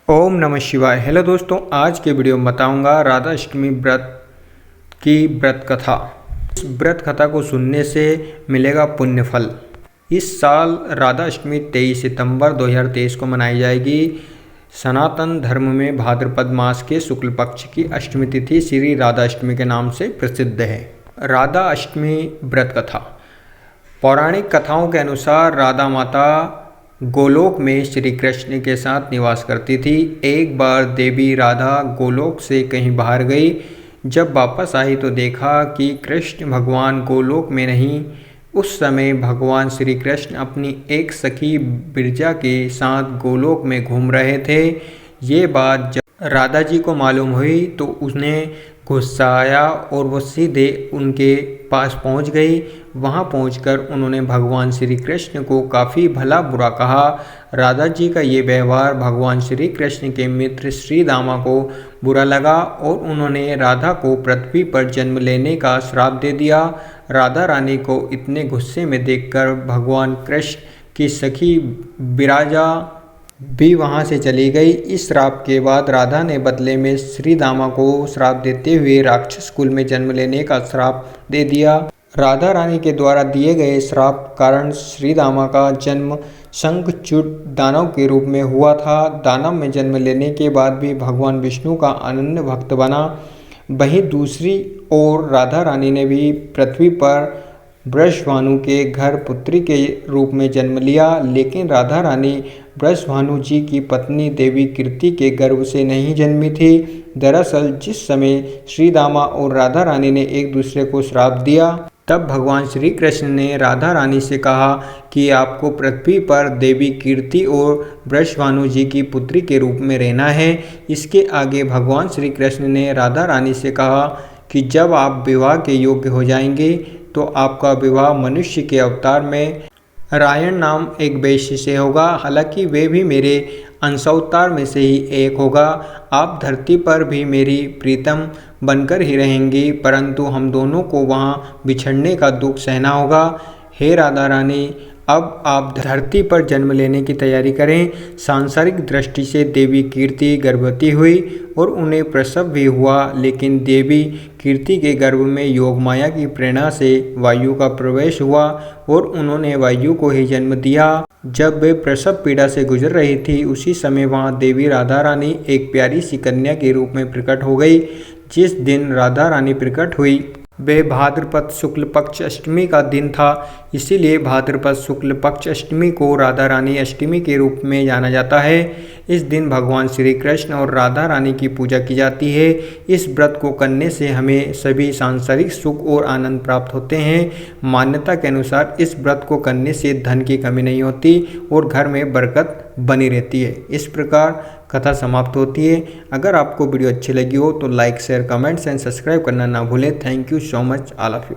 ओम नमः शिवाय। हेलो दोस्तों, आज के वीडियो में बताऊंगा राधा अष्टमी व्रत की व्रत कथा। इस व्रत कथा को सुनने से मिलेगा पुण्य फल। इस साल राधा अष्टमी 23 सितंबर 2023 को मनाई जाएगी। सनातन धर्म में भाद्रपद मास के शुक्ल पक्ष की अष्टमी तिथि श्री राधा अष्टमी के नाम से प्रसिद्ध है। राधा अष्टमी व्रत कथा। पौराणिक कथाओं के अनुसार राधा माता गोलोक में श्री कृष्ण के साथ निवास करती थी। एक बार देवी राधा गोलोक से कहीं बाहर गई। जब वापस आई तो देखा कि कृष्ण भगवान गोलोक में नहीं। उस समय भगवान श्री कृष्ण अपनी एक सखी बिरजा के साथ गोलोक में घूम रहे थे। ये बात जब राधा जी को मालूम हुई तो उसने गुस्सा आया और वो सीधे उनके पास पहुंच गई। वहां पहुंचकर उन्होंने भगवान श्री कृष्ण को काफ़ी भला बुरा कहा। राधा जी का ये व्यवहार भगवान श्री कृष्ण के मित्र श्री दामा को बुरा लगा और उन्होंने राधा को पृथ्वी पर जन्म लेने का श्राप दे दिया। राधा रानी को इतने गुस्से में देखकर भगवान कृष्ण की सखी बिराजा भी वहां से चली गई। इस श्राप के बाद राधा ने बदले में श्री दामा को श्राप देते हुए राक्षस कुल में जन्म लेने का श्राप दे दिया। राधा रानी के द्वारा दिए गए श्राप कारण श्री दामा का जन्म शंखचूड दानव के रूप में हुआ था। दानव में जन्म लेने के बाद भी भगवान विष्णु का अनन्य भक्त बना। वहीं दूसरी ओर राधा रानी ने भी पृथ्वी पर वृषभानु के घर पुत्री के रूप में जन्म लिया, लेकिन राधा रानी वृषभानु जी की पत्नी देवी कीर्ति के गर्भ से नहीं जन्मी थी। दरअसल जिस समय श्री दामा और राधा रानी ने एक दूसरे को श्राप दिया, तब भगवान श्री कृष्ण ने राधा रानी से कहा कि आपको पृथ्वी पर देवी कीर्ति और वृषभानु जी की पुत्री के रूप में रहना है। इसके आगे भगवान श्री कृष्ण ने राधा रानी से कहा कि जब आप विवाह के योग्य हो जाएंगे तो आपका विवाह मनुष्य के अवतार में रायण नाम एक वैश्य से होगा। हालांकि वे भी मेरे अंशावतार में से ही एक होगा। आप धरती पर भी मेरी प्रीतम बनकर ही रहेंगी, परंतु हम दोनों को वहाँ बिछड़ने का दुख सहना होगा। हे राधा रानी, अब आप धरती पर जन्म लेने की तैयारी करें। सांसारिक दृष्टि से देवी कीर्ति गर्भवती हुई और उन्हें प्रसव भी हुआ, लेकिन देवी कीर्ति के गर्भ में योग माया की प्रेरणा से वायु का प्रवेश हुआ और उन्होंने वायु को ही जन्म दिया। जब वे प्रसव पीड़ा से गुजर रही थी, उसी समय वहाँ देवी राधा रानी एक प्यारी सी कन्या के रूप में प्रकट हो गई। जिस दिन राधा रानी प्रकट हुई वे भाद्रपद शुक्ल पक्ष अष्टमी का दिन था, इसीलिए भाद्रपद शुक्ल पक्ष अष्टमी को राधा रानी अष्टमी के रूप में जाना जाता है। इस दिन भगवान श्री कृष्ण और राधा रानी की पूजा की जाती है। इस व्रत को करने से हमें सभी सांसारिक सुख और आनंद प्राप्त होते हैं। मान्यता के अनुसार इस व्रत को करने से धन की कमी नहीं होती और घर में बरकत बनी रहती है। इस प्रकार कथा समाप्त होती है। अगर आपको वीडियो अच्छी लगी हो तो like, share, comments and subscribe करना ना भूलें। Thank you so much all of you.